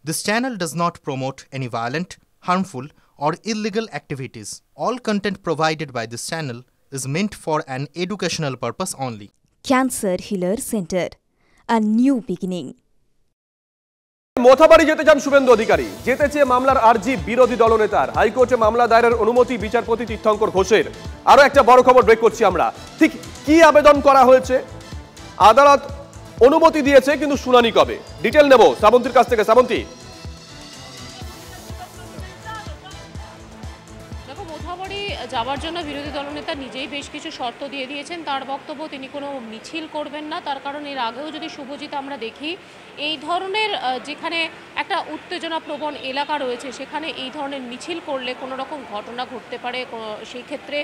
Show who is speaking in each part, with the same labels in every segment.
Speaker 1: This channel does not promote any violent, harmful, or illegal activities. All content provided by this channel is meant for an educational purpose only.
Speaker 2: Cancer Healer Center, a new beginning.
Speaker 3: Mothabari যেতে চান শুভেন্দু অধিকারী, যেতে চেয়ে মামলার আর্জি বিরোধী দলনেতার। হাইকোর্টে মামলা দায়েরের অনুমতি বিচারপতি তীর্থঙ্কর ঘোষের। আরো একটা বড় খবর ব্রেক করছি আমরা। ঠিক কি আবেদন করা হয়েছে? আদালত অনুমতি দিয়েছে, কিন্তু শুনানি কবে? ডিটেইল নেব শ্রাবন্তীর কাছ থেকে। শ্রাবন্তী,
Speaker 4: যাওয়ার জন্য বিরোধী দলনেতা নিজেই বেশ কিছু শর্ত দিয়ে দিয়েছেন। তার বক্তব্য, তিনি কোনো মিছিল করবেন না। তার কারণ এর আগেও যদি শুভজিৎ আমরা দেখি, এই ধরনের যেখানে একটা উত্তেজনা প্রবণ এলাকা রয়েছে, সেখানে এই ধরনের মিছিল করলে কোনো রকম ঘটনা ঘটতে পারে। সেই ক্ষেত্রে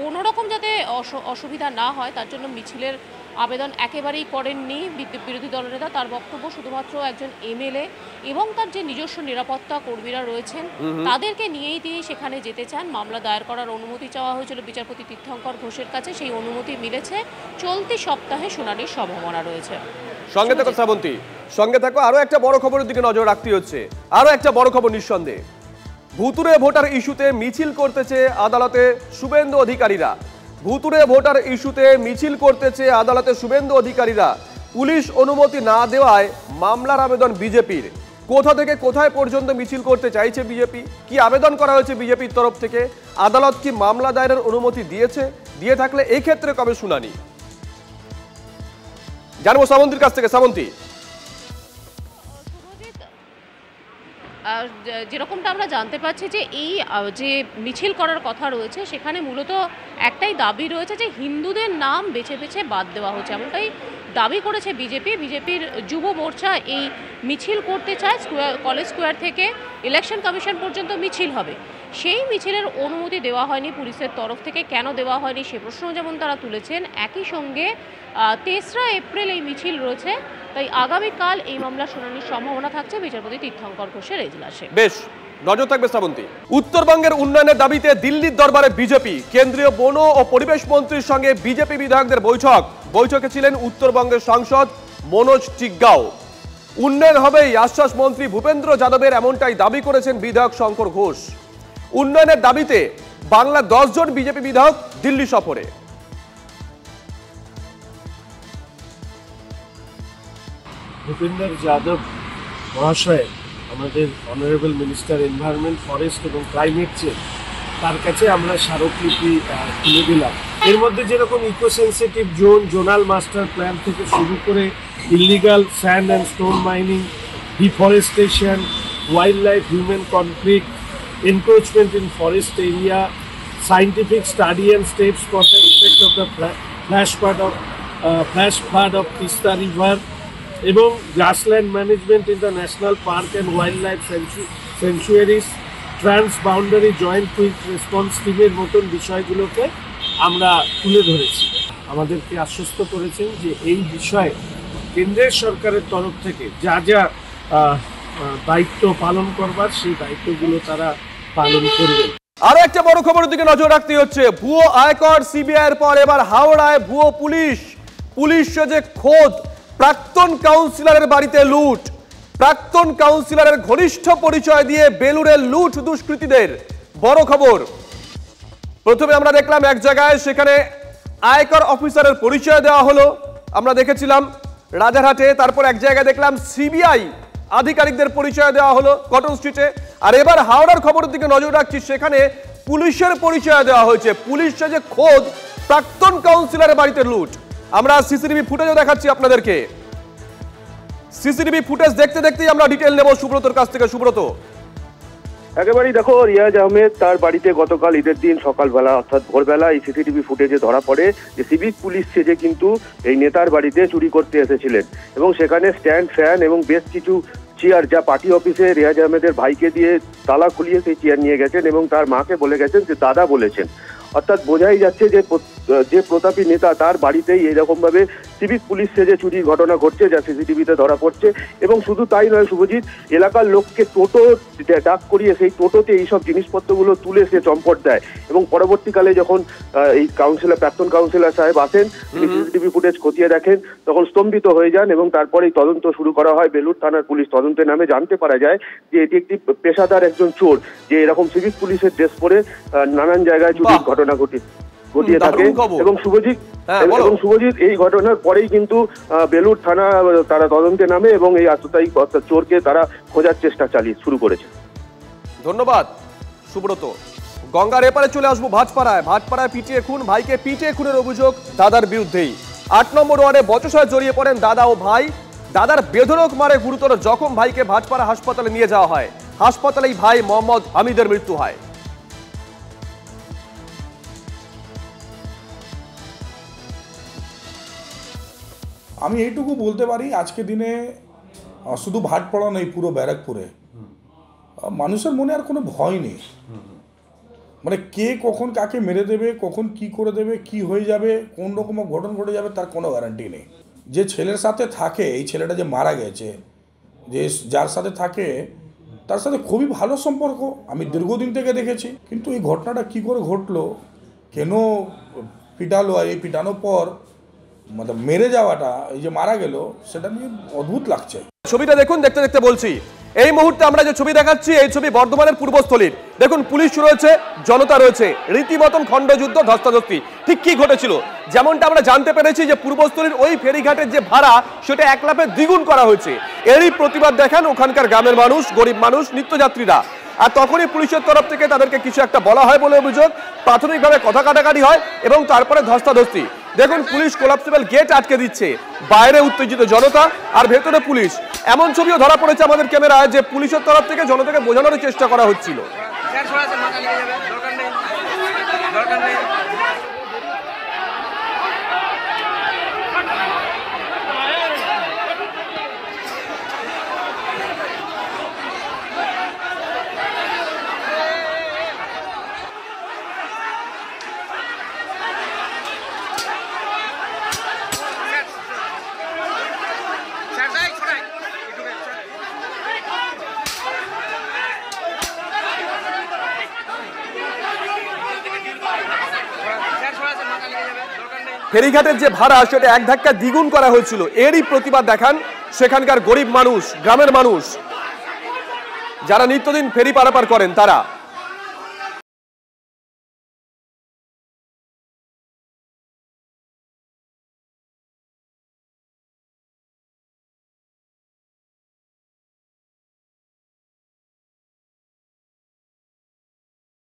Speaker 4: কোনো রকম যাতে অসুবিধা না হয়, তার জন্য মিছিলের আবেদন একেবারেই করেননি বিরোধী দলনেতা। তার বক্তব্য, শুধুমাত্র একজন এমএলএ এবং তার যে নিজস্ব নিরাপত্তা কর্মীরা রয়েছেন তাদেরকে নিয়েই তিনি সেখানে যেতে চান। মামলা দায়ের করার অনুমতি চাওয়া হয়েছিল বিচারপতি তীর্থঙ্কর ঘোষের কাছে, সেই অনুমতি মিলেছে। চলতি সপ্তাহে শুনানির সম্ভাবনা রয়েছে।
Speaker 3: সঙ্গে থাকো শ্রাবন্তী, সঙ্গে থাকো। আরো একটা বড় খবরের দিকে নজর রাখতে হচ্ছে। আরো একটা বড় খবর নিঃসন্দেহে, ভুতুড়ে ভোটার ইস্যুতে মিছিল করতেছে আদালতে শুভেন্দু অধিকারীরা। ভুতুড়ে ভোটার ইস্যুতে মিছিল করতেছে আদালতে শুভেন্দু অধিকারীরা। পুলিশ অনুমতি না দেওয়ায় মামলার আবেদন বিজেপির। কোথা থেকে কোথায় পর্যন্ত মিছিল করতে চাইছে বিজেপি? কি আবেদন করা হয়েছে বিজেপির তরফ থেকে? আদালত কি মামলা দায়েরের অনুমতি দিয়েছে? দিয়ে থাকলে এই ক্ষেত্রে কবে শুনানি? জানবো শ্রাবন্তীর কাছ থেকে। শ্রাবন্তী,
Speaker 4: যেরকমটা আমরা জানতে পারছি যে এই যে মিছিল করার কথা রয়েছে, সেখানে মূলত একটাই দাবি রয়েছে যে হিন্দুদের নাম বেছে বেছে বাদ দেওয়া হচ্ছে, এমনটাই দাবি করেছে বিজেপি। বিজেপির যুব মোর্চা এই মিছিল করতে চায়। কলেজ স্কোয়ার থেকে ইলেকশন কমিশন পর্যন্ত মিছিল হবে। সেই মিছিলের অনুমতি দেওয়া হয়নি পুলিশের তরফ থেকে। কেন দেওয়া হয়নি সে প্রশ্ন যেমন তারা তুলেছেন। একই সঙ্গে 3রা এপ্রিল এই মিছিল রয়েছে, তাই আগামীকাল এই মামলা শুনানির সম্ভাবনা থাকছে বিচারপতি তীর্থঙ্কর ঘোষের এজলাসে।
Speaker 3: বেশ, নজর থাকবে শ্রাবন্তী। উত্তরবঙ্গের উন্নয়নের দাবিতে দিল্লির দরবারে বিজেপি। কেন্দ্রীয় বন ও পরিবেশ মন্ত্রীর সঙ্গে বিজেপি বিধায়কদের বৈঠক। বৈঠকে ছিলেন উত্তরবঙ্গের সাংসদ মনোজ টিগ্গাও। উন্নয়ন হবেই আশ্বাস মন্ত্রী ভূপেন্দ্র যাদবের, এমনটাই দাবি করেছেন বিধায়ক শঙ্কর ঘোষ। উন্নয়নের দাবিতে বাংলা 10 জন বিজেপি বিধায়ক দিল্লি সফরে।
Speaker 5: ভূপেন্দ্র যাদব মহাশয়, আমাদের অনারেবল মিনিস্টার এনভায়রনমেন্ট, ফরেস্ট এবং ক্লাইমেট চেঞ্জ, তার কাছে আমরা স্মারকলিপি তুলে দিলাম। এর মধ্যে যেরকম eco sensitive zone, zonal master plan থেকে শুরু করে illegal sand and stone mining, deforestation, wildlife human conflict, encroachment in forest area, scientific study and steps for the effect of the flash flood of Tista River, এবং grassland management in the national park and wildlife sanctuaries, transboundary joint quick response team-এর মতন বিষয়গুলোকে আমরা তুলে ধরেছি। আমাদেরকে আশ্বস্ত করেছেন যে এই বিষয়ে কেন্দ্রের সরকারের তরফ থেকে যা যা দায়িত্ব পালন করবার, সেই দায়িত্বগুলো তারা পালন করবে।
Speaker 3: আরো একটা বড় খবরের দিকে নজর রাখতে হচ্ছে। ভুয়ো আয়কর, সিবিআই এর পর এবার হাওড়ায় ভুয়ো পুলিশ। পুলিশ যে খোদ প্রাক্তন কাউন্সিলরের বাড়িতে লুট। প্রাক্তন কাউন্সিলরের ঘনিষ্ঠ পরিচয় দিয়ে বেলুড়ের লুট দুষ্কৃতীদের। বড় খবর, প্রথমে আমরা দেখলাম এক জায়গায় সেখানে আয়কর অফিসারের পরিচয় দেওয়া হলো, আমরা দেখেছিলাম রাজারহাটে। তারপর এক জায়গায় দেখলাম সিবিআই আধিকারিকদের পরিচয় দেওয়া হলো কটন স্ট্রিটে। আর এবার হাওড়ার খবরের দিকে নজর রাখছি, সেখানে পুলিশের পরিচয় দেওয়া হয়েছে। পুলিশ যে খোদ প্রাক্তন কাউন্সিলরের বাড়িতে লুট। আমরা সিসিটিভি ফুটেজও দেখাচ্ছি আপনাদেরকে। সিসিটিভি ফুটেজ দেখতে দেখতেই আমরা ডিটেইল নেব সুব্রতর কাছ থেকে। সুব্রত,
Speaker 6: একেবারেই দেখো, রিয়াজ আহমেদ তার বাড়িতে গতকাল ঈদের দিন সকালবেলা অর্থাৎ ভোরবেলা এই সিসিটিভি ফুটেজে ধরা পড়ে যে সিভিক পুলিশ সেজে কিন্তু এই নেতার বাড়িতে চুরি করতে এসেছিলেন, এবং সেখানে স্ট্যান্ড, ফ্যান এবং বেশ কিছু চেয়ার, যা পার্টি অফিসে রিয়াজ আহমেদের ভাইকে দিয়ে তালা খুলিয়ে সেই চেয়ার নিয়ে গেছেন এবং তার মাকে বলে গেছেন যে দাদা বলেছেন। অর্থাৎ বোঝাই যাচ্ছে যে প্রতাপী নেতা তার বাড়িতেই এরকম ভাবে সিভিক পুলিশ সেজে চুরির ঘটনা ঘটছে, যা সিসিটিভিতে ধরা পড়ছে। এবং শুধু তাই নয় শুভজিৎ, এলাকার লোককে টোটো ডাক করিয়ে সেই টোটোতে এইসব জিনিসপত্রগুলো তুলে সে চম্পট দেয়। এবং পরবর্তীকালে যখন এই প্রাক্তন কাউন্সিলর সাহেব আসেন, তিনি সিসিটিভি ফুটেজ খতিয়ে দেখেন, তখন স্তম্ভিত হয়ে যান এবং তারপরেই তদন্ত শুরু করা হয়। বেলুড় থানার পুলিশ তদন্তে নামে জানতে পারা যায় যে এটি একটি পেশাদার একজন চোর, যে এরকম সিভিক পুলিশের ড্রেস পরে নানান জায়গায় চুরির ঘটনা ঘটিয়ে থাকে। এবং শুভজিৎ এই ঘটনার পরেই কিন্তু বেলুড় থানা তারা তদন্তে নামে এবং এই আততায়ী চোরকে তারা খোঁজার চেষ্টা শুরু করেছে।
Speaker 3: ধন্যবাদ সুব্রত। গঙ্গার এপারে চলে আসবো ভাটপাড়ায় পিটিয়ে খুন, ভাইকে পিটিয়ে খুনের অভিযোগ দাদার বিরুদ্ধেই। ৮ নম্বর ওয়ার্ডে বচসায় জড়িয়ে পড়েন দাদা ও ভাই। দাদার বেধড়ক মারে গুরুতর জখম ভাইকে ভাটপাড়া হাসপাতালে নিয়ে যাওয়া হয়। হাসপাতালেই ভাই মোহাম্মদ হামিদের মৃত্যু হয়।
Speaker 7: আমি এইটুকু বলতে পারি, আজকে দিনে শুধু ভাটপাড়া নেই, পুরো ব্যারাকপুরে মানুষের মনে আর কোনো ভয় নেই। মানে কে কখন কাকে মেরে দেবে, কখন কি করে দেবে, কি হয়ে যাবে, কোন রকম ঘটনা ঘটে যাবে তার কোনো গ্যারান্টি নেই। যে ছেলের সাথে থাকে, এই ছেলেটা যে মারা গেছে, যে যার সাথে থাকে তার সাথে খুবই ভালো সম্পর্ক, আমি দীর্ঘদিন থেকে দেখেছি। কিন্তু এই ঘটনাটা কি করে ঘটলো, কেন পিটালো, আর এই পিটানোর পর মানে মেরে যাওয়াটা, এই যে মারা গেল, সেটা নিয়ে অদ্ভুত লাগছে।
Speaker 3: ছবিটা দেখুন, দেখতে দেখতে বলছি। এই মুহূর্তে আমরা যে ছবি দেখাচ্ছি, এই ছবি বর্ধমানের পূর্বস্থলীর। দেখুন পুলিশ রয়েছে, জনতা রয়েছে, রীতিমতন খণ্ডযুদ্ধ, ধস্তাধস্তি। ঠিক কি ঘটেছিল, যেমনটা আমরা জানতে পেরেছি যে পূর্বস্থলীর ওই ফেরিঘাটের যে ভাড়া, সেটা 1 লাফে দ্বিগুণ করা হয়েছে। এরই প্রতিবাদ দেখান ওখানকার গ্রামের মানুষ, গরিব মানুষ, নিত্যযাত্রীরা। আর তখনই পুলিশের তরফ থেকে তাদেরকে কিছু একটা বলা হয় বলে অভিযোগ। প্রাথমিকভাবে কথা কাটাকাটি হয় এবং তারপরে ধস্তাধস্তি। দেখুন পুলিশ কোলাপসিবল গেট আটকে দিচ্ছে, বাইরে উত্তেজিত জনতা আর ভেতরে পুলিশ। এমন ছবিও ধরা পড়েছে আমাদের ক্যামেরায় যে পুলিশের তরফ থেকে জনতাকে বোঝানোর চেষ্টা করা হচ্ছিল। ফেরিঘাটের যে ভাড়া, সেটা 1 ধাক্কা দ্বিগুণ করা হয়েছিল। এরই প্রতিবাদ দেখান সেখানকার গরিব মানুষ, গ্রামের মানুষ, যারা নিত্যদিন ফেরি পারাপার করেন তারা।